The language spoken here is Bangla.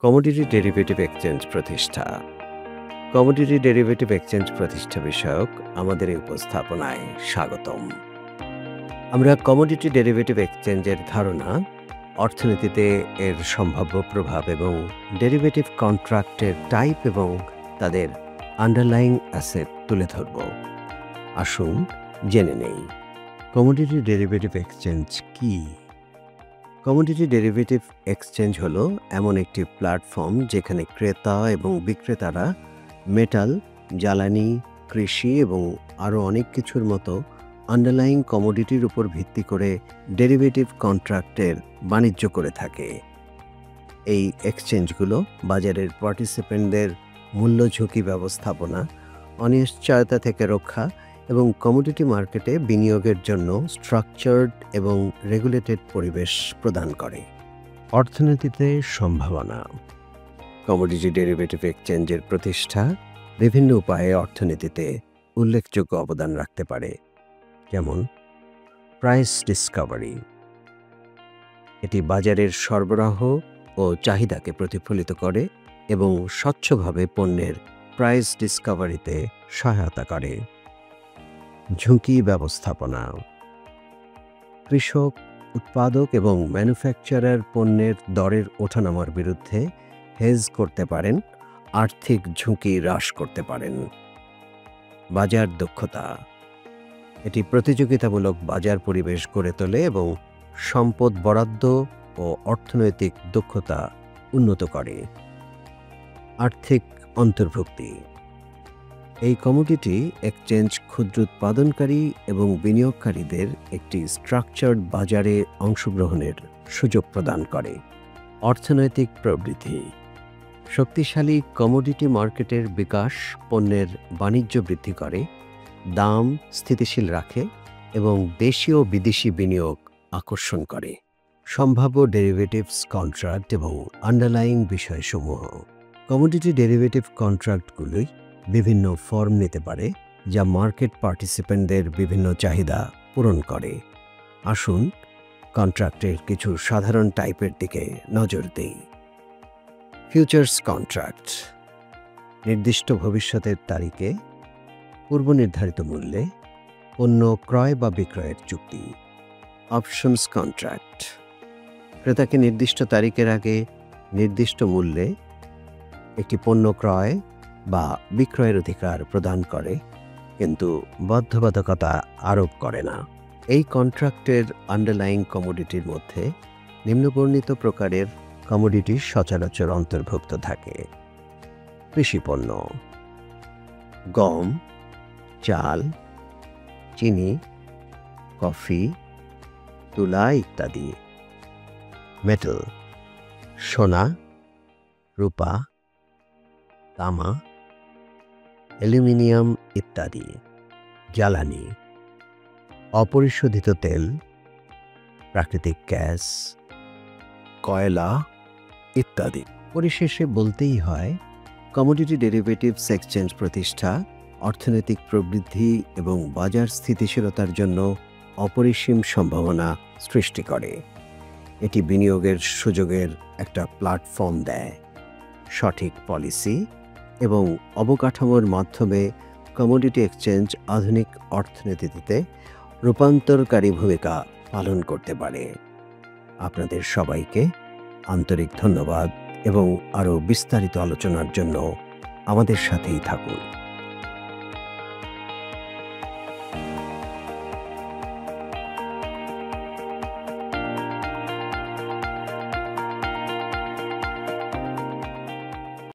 কমোডিটি ডেরিভেটিভ এক্সচেঞ্জ প্রতিষ্ঠা। কমোডিটি ডেরিভেটিভ এক্সচেঞ্জ প্রতিষ্ঠা বিষয়ক আমাদের এই উপস্থাপনায় স্বাগতম। আমরা কমোডিটি ডেরিভেটিভ এক্সচেঞ্জের ধারণা, অর্থনীতিতে এর সম্ভাব্য প্রভাব এবং ডেরিভেটিভ কন্ট্রাক্টের টাইপ এবং তাদের আন্ডারলাইং অ্যাসেট তুলে ধরব। আসুন জেনে নেই কমোডিটি ডেরিভেটিভ এক্সচেঞ্জ কী। কমোডিটি ডেরিভেটিভ এক্সচেঞ্জ হলো এমন একটি প্ল্যাটফর্ম যেখানে ক্রেতা এবং বিক্রেতারা মেটাল, জ্বালানি, কৃষি এবং আরও অনেক কিছুর মতো আন্ডারলাইং কমোডিটির উপর ভিত্তি করে ডেরিভেটিভ কন্ট্রাক্টের বাণিজ্য করে থাকে। এই এক্সচেঞ্জগুলো বাজারের পার্টিসিপেন্টদের মূল্য ঝুঁকি ব্যবস্থাপনা, অনিশ্চয়তা থেকে রক্ষা এবং কমোডিটি মার্কেটে বিনিয়োগের জন্য স্ট্রাকচার্ড এবং রেগুলেটেড পরিবেশ প্রদান করে। অর্থনীতিতে সম্ভাবনা। কমোডিটি ডেরিভেটিভ এক্সচেঞ্জের প্রতিষ্ঠা বিভিন্ন উপায়ে অর্থনীতিতে উল্লেখযোগ্য অবদান রাখতে পারে, যেমন প্রাইস ডিসকভারি। এটি বাজারের সরবরাহ ও চাহিদাকে প্রতিফলিত করে এবং স্বচ্ছভাবে পণ্যের প্রাইস ডিসকভারিতে সহায়তা করে। ঝুঁকি ব্যবস্থাপনা। কৃষক, উৎপাদক এবং ম্যানুফ্যাকচারার পণ্যের দরের ওঠানামার বিরুদ্ধে হেজ করতে পারেন, আর্থিক ঝুঁকি হ্রাস করতে পারেন। বাজার দক্ষতা। এটি প্রতিযোগিতামূলক বাজার পরিবেশ গড়ে তোলে এবং সম্পদ বরাদ্দ ও অর্থনৈতিক দক্ষতা উন্নত করে। আর্থিক অন্তর্ভুক্তি। এই কমোডিটি এক্সচেঞ্জ ক্ষুদ্র উৎপাদনকারী এবং বিনিয়োগকারীদের একটি স্ট্রাকচার্ড বাজারে অংশগ্রহণের সুযোগ প্রদান করে। অর্থনৈতিক প্রবৃদ্ধি। শক্তিশালী কমোডিটি মার্কেটের বিকাশ পণ্যের বাণিজ্য বৃদ্ধি করে, দাম স্থিতিশীল রাখে এবং দেশীয় বিদেশি বিনিয়োগ আকর্ষণ করে। সম্ভাব্য ডেরিভেটিভস কন্ট্রাক্ট এবং আন্ডারলাইং বিষয়সমূহ। কমোডিটি ডেরিভেটিভ কন্ট্রাক্টগুলি বিভিন্ন ফর্ম নিতে পারে, যা মার্কেট পার্টিসিপেন্টদের বিভিন্ন চাহিদা পূরণ করে। আসুন কন্ট্রাক্টের কিছু সাধারণ টাইপের দিকে নজর দিই। Futures contract. নির্দিষ্ট ভবিষ্যতের তারিখে পূর্বনির্ধারিত মূল্যে পণ্য ক্রয় বা বিক্রয়ের চুক্তি। Options contract. ক্রেতাকে নির্দিষ্ট তারিখের আগে নির্দিষ্ট মূল্যে একটি পণ্য ক্রয় বা বিক্রয়ের অধিকার প্রদান করে, কিন্তু বাধ্যবাধকতা আরোপ করে না। এই কন্ট্রাক্টের আন্ডারলাইং কমোডিটির মধ্যে নিম্নবর্ণিত প্রকারের কমোডিটি সচরাচর অন্তর্ভুক্ত থাকে। কৃষি পণ্য: গম, চাল, চিনি, কফি, তুলা ইত্যাদি। মেটাল: সোনা, রূপা, তামা, অ্যালুমিনিয়াম ইত্যাদি। জ্বালানি: অপরিশোধিত তেল, প্রাকৃতিক গ্যাস, কয়লা ইত্যাদি। পরিশেষে বলতেই হয়, কমোডিটি ডেরিভেটিভস এক্সচেঞ্জ প্রতিষ্ঠা অর্থনৈতিক প্রবৃদ্ধি এবং বাজার স্থিতিশীলতার জন্য অপরিসীম সম্ভাবনা সৃষ্টি করে। এটি বিনিয়োগের সুযোগের একটা প্ল্যাটফর্ম দেয়। সঠিক পলিসি এবং অবকাঠামোর মাধ্যমে কমোডিটি এক্সচেঞ্জ আধুনিক অর্থনীতিতে রূপান্তরকারী ভূমিকা পালন করতে পারে। আপনাদের সবাইকে আন্তরিক ধন্যবাদ এবং আরও বিস্তারিত আলোচনার জন্য আমাদের সাথেই থাকুন।